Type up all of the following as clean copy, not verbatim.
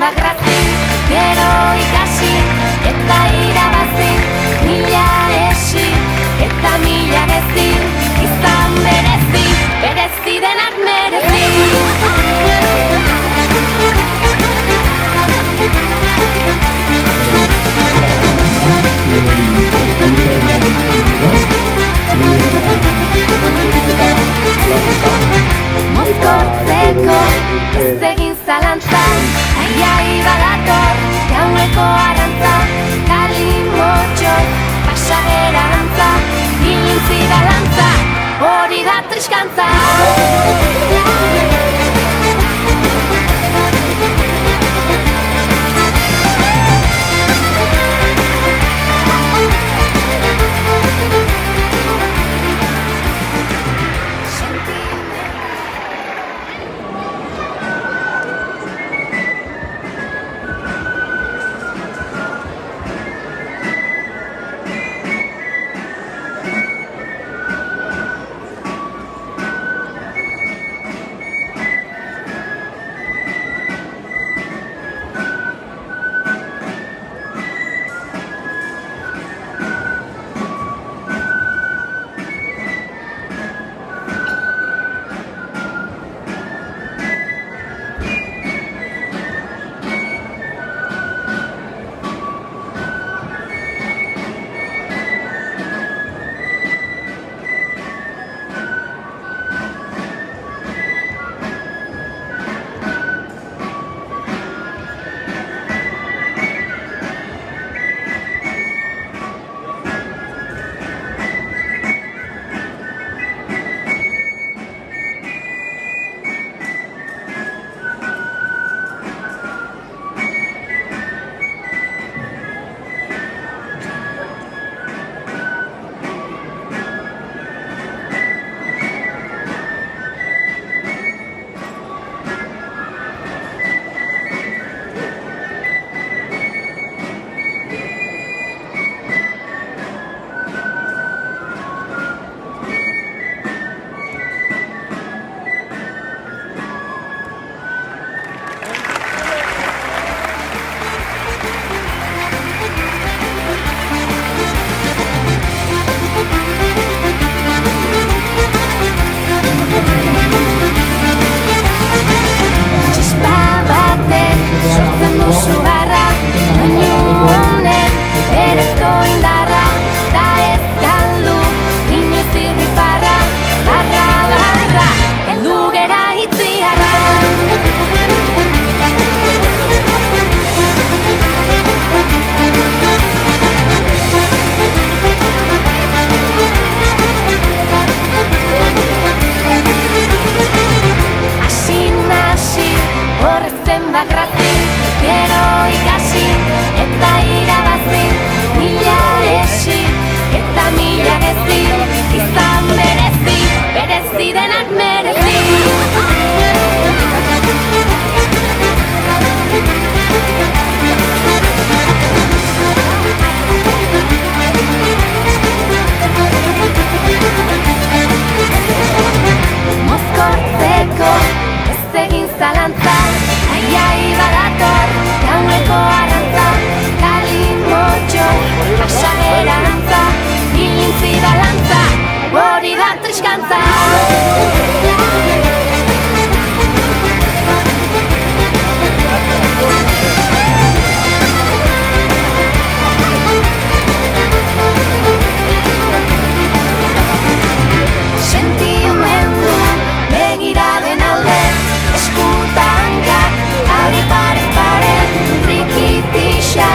bagrazi, gero ikasi, eta irabazi, mila esi, eta mila gezi, izan berezi, berezi denak merezi. Mozkortzeko ez egin zalantza, aiai badator jauneko arantza, kalimotxo pasagera antza, ilintzi balantza, hori da triskantza. Bagrazi, gero ikasi, eta irabazi, mila esi, eta mila gezi, izan berezi, berezi denak merezi. Mozkortzeko ez egin zalantza, aiai badator jauneko arantza, kalimotxo pasagera antza, ilintzi balantza, hori da triskantza. Sentimendu begiraden alde, eskutankak ari pare, trikitixa,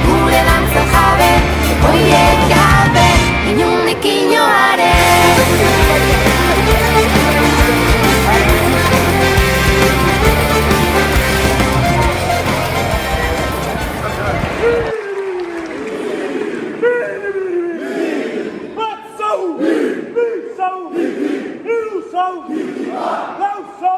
gure dantza jabe, oiek gabe, inundik inoare. Zo, nu zo, nou zo,